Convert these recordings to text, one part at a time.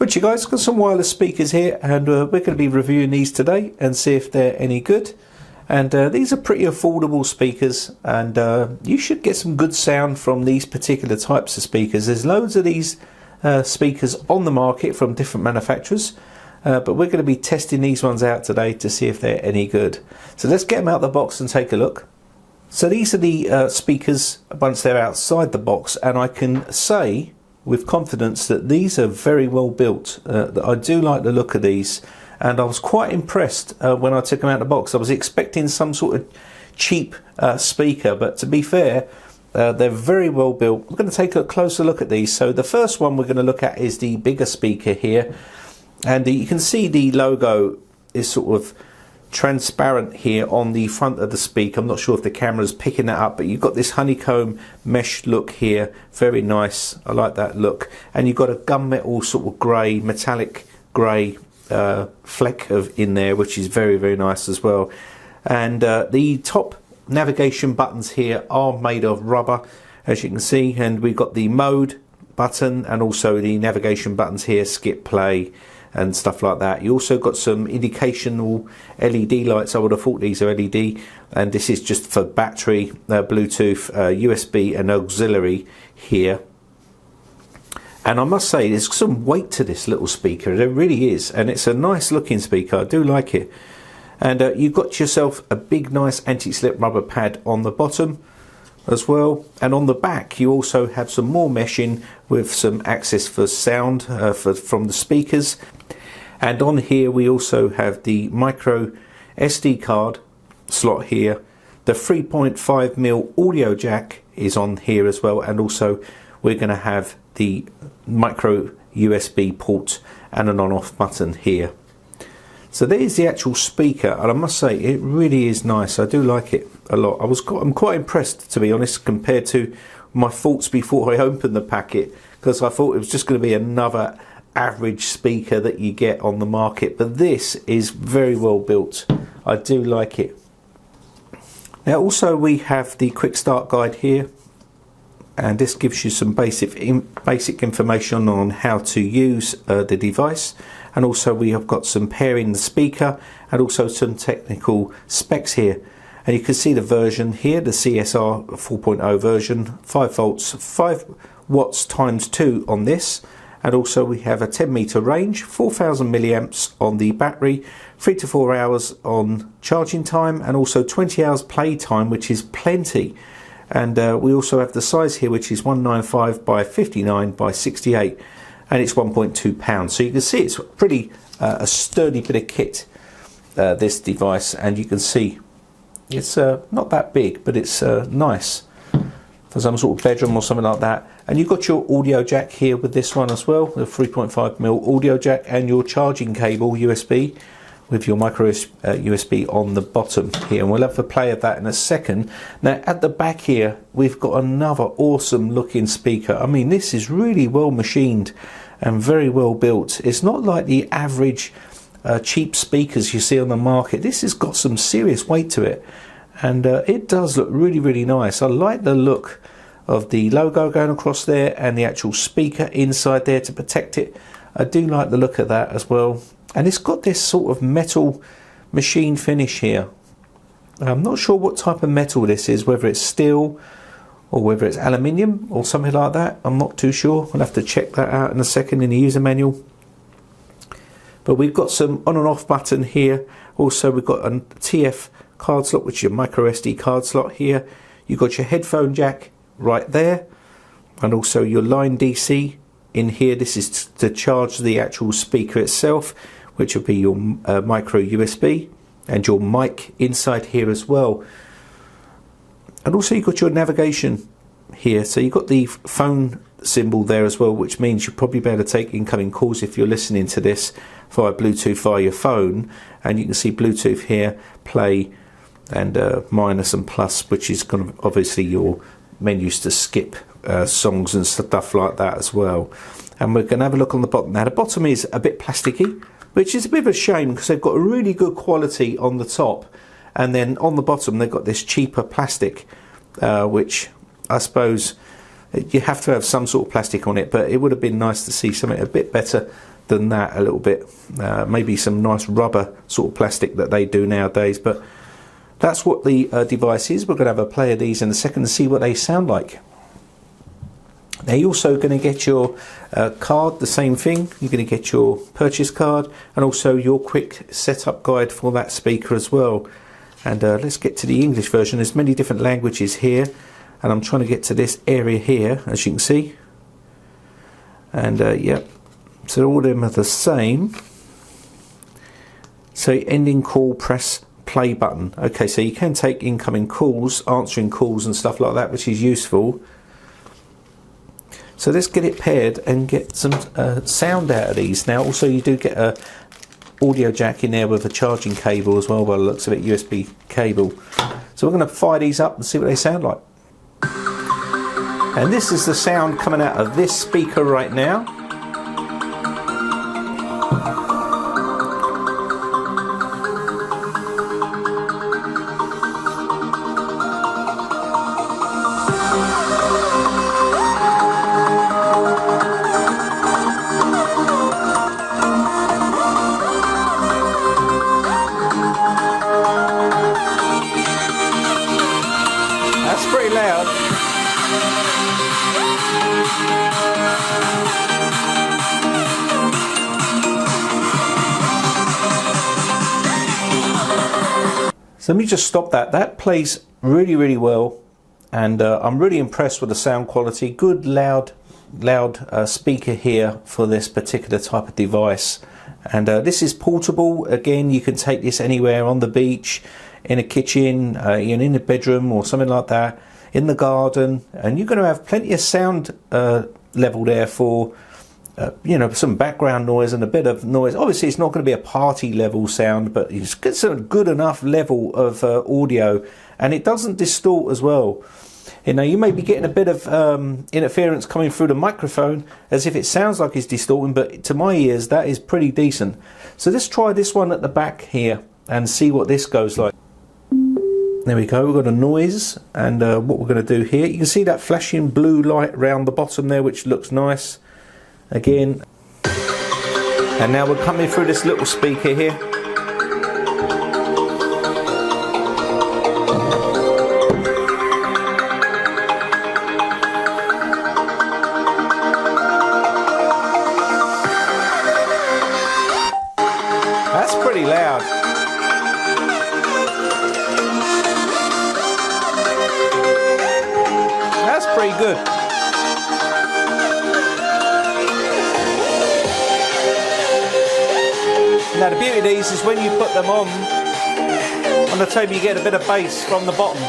Richie guys, got some wireless speakers here, and we're going to be reviewing these today and see if they're any good. And these are pretty affordable speakers, and you should get some good sound from these particular types of speakers. There's loads of these speakers on the market from different manufacturers, but we're going to be testing these ones out today to see if they're any good. So let's get them out of the box and take a look. So these are the speakers once they're outside the box, and I can say with confidence that these are very well built. I do like the look of these, and I was quite impressed when I took them out of the box. I was expecting some sort of cheap speaker, but to be fair, they're very well built. We're going to take a closer look at these. So the first one we're going to look at is the bigger speaker here, and you can see the logo is sort of transparent here on the front of the speaker. I'm not sure if the camera's picking that up, but you've got this honeycomb mesh look here, very nice. I like that look. And you've got a gunmetal sort of grey, metallic grey fleck in there, which is very, very nice as well. And the top navigation buttons here are made of rubber, as you can see, and we've got the mode button and also the navigation buttons here, skip, play and stuff like that. You also got some indicational LED lights. I would have thought these are LED, and this is just for battery, Bluetooth, USB and auxiliary here. And I must say there's some weight to this little speaker, there really is, and it's a nice looking speaker. I do like it. And you've got yourself a big nice anti-slip rubber pad on the bottom as well, and on the back you also have some more meshing with some access for sound from the speakers. And on here we also have the micro SD card slot here. The 3.5mm audio jack is on here as well, and also we're going to have the micro USB port and an on-off button here. So there's the actual speaker, and I must say it really is nice. I do like it a lot. I'm quite impressed, to be honest, compared to my thoughts before I opened the packet, because I thought it was just going to be another average speaker that you get on the market, but this is very well built. I do like it. Now also we have the quick start guide here, and this gives you some basic information on how to use the device. And also we have got some pairing the speaker and also some technical specs here. And you can see the version here, the CSR 4.0 version, 5 volts, 5 watts times 2 on this. And also we have a 10-meter range, 4,000 milliamps on the battery, 3 to 4 hours on charging time, and also 20 hours play time, which is plenty. And we also have the size here, which is 195 by 59 by 68. And it's 1.2 pounds. So you can see it's pretty a sturdy bit of kit, this device, and you can see it's not that big, but it's nice for some sort of bedroom or something like that. And you've got your audio jack here with this one as well, the 3.5mm audio jack, and your charging cable USB with your micro USB on the bottom here, and we'll have a play of that in a second. Now at the back here we've got another awesome looking speaker. I mean, this is really well machined and very well built. It's not like the average cheap speakers you see on the market. This has got some serious weight to it, and it does look really, really nice. I like the look of the logo going across there and the actual speaker inside there to protect it. I do like the look of that as well. And it's got this sort of metal machine finish here. I'm not sure what type of metal this is, whether it's steel or whether it's aluminium or something like that. I'm not too sure. I'll have to check that out in a second in the user manual. But we've got some on and off button here. Also we've got a TF card slot, which is your micro SD card slot here. You've got your headphone jack right there, and also your line DC in here. This is to charge the actual speaker itself, which will be your micro USB, and your mic inside here as well. And also you've got your navigation here, so you've got the phone symbol there as well, which means you'll probably be able to take incoming calls if you're listening to this via Bluetooth via your phone. And you can see Bluetooth here, play, and minus and plus, which is kind of obviously your menus to skip songs and stuff like that as well. And we're going to have a look on the bottom. Now the bottom is a bit plasticky, which is a bit of a shame because they've got a really good quality on the top, and then on the bottom they've got this cheaper plastic, which I suppose you have to have some sort of plastic on it, but it would have been nice to see something a bit better than that a little bit. Maybe some nice rubber sort of plastic that they do nowadays, but that's what the device is. We're going to have a play of these in a second to see what they sound like. Now you're also going to get your card, the same thing. You're going to get your purchase card and also your quick setup guide for that speaker as well. And let's get to the English version. There's many different languages here, and I'm trying to get to this area here, as you can see. And yep, so all of them are the same. So ending call, press play button. Okay, so you can take incoming calls, answering calls and stuff like that, which is useful. So let's get it paired and get some sound out of these. Now also you do get a audio jack in there with a charging cable as well, by the looks of it, USB cable. So we're going to fire these up and see what they sound like. And this is the sound coming out of this speaker right now. That's pretty loud. So let me just stop that. That plays really, really well, and I'm really impressed with the sound quality. Good loud speaker here for this particular type of device. And this is portable. Again, you can take this anywhere, on the beach, in a kitchen, in a bedroom or something like that, in the garden, and you're going to have plenty of sound level there for some background noise and a bit of noise. Obviously it's not going to be a party level sound, but it's got a good enough level of audio, and it doesn't distort as well. You may be getting a bit of interference coming through the microphone as if it sounds like it's distorting, but to my ears that is pretty decent. So let's try this one at the back here and see what this goes like. There we go, we've got a noise, and what we're going to do here, you can see that flashing blue light around the bottom there, which looks nice again. And now we're coming through this little speaker here. That's pretty loud. That's pretty good. Now the beauty of these is when you put them on the table, you get a bit of bass from the bottom.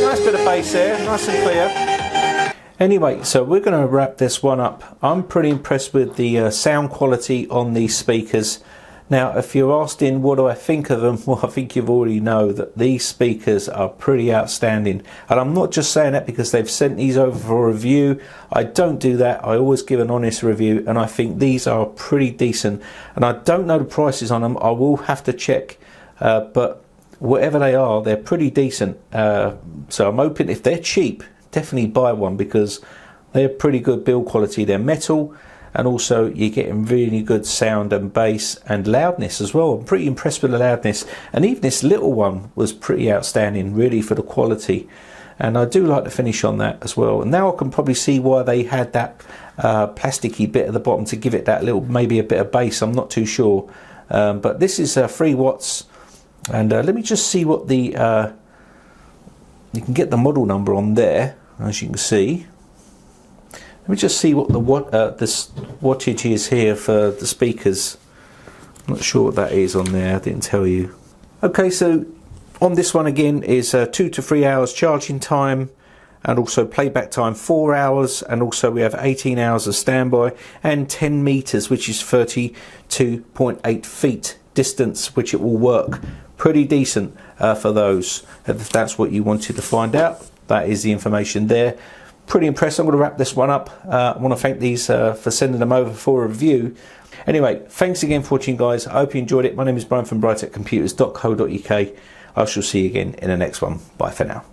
Nice bit of bass there, nice and clear. Anyway, so we're going to wrap this one up. I'm pretty impressed with the sound quality on these speakers. Now, if you're asking what do I think of them, well, I think you already know that these speakers are pretty outstanding. And I'm not just saying that because they've sent these over for a review. I don't do that. I always give an honest review, and I think these are pretty decent. And I don't know the prices on them. I will have to check, but whatever they are, they're pretty decent. So I'm hoping if they're cheap, definitely buy one, because they're pretty good build quality. They're metal, and also you're getting really good sound and bass and loudness as well. I'm pretty impressed with the loudness, and even this little one was pretty outstanding really for the quality, and I do like the finish on that as well. And now I can probably see why they had that plasticky bit at the bottom to give it that little, maybe a bit of bass. I'm not too sure, but this is 3 watts, and let me just see what the you can get the model number on there, as you can see. Let me just see what the this wattage is here for the speakers. I'm not sure what that is on there, I didn't tell you. Okay, so on this one again is 2 to 3 hours charging time, and also playback time 4 hours, and also we have 18 hours of standby, and 10 meters, which is 32.8 feet distance, which it will work. Pretty decent for those. If that's what you wanted to find out, that is the information there. pretty impressed. I'm going to wrap this one up. I want to thank these for sending them over for a review. Anyway, thanks again for watching, guys. I hope you enjoyed it. My name is Brian from brightechcomputers.co.uk. I shall see you again in the next one. Bye for now.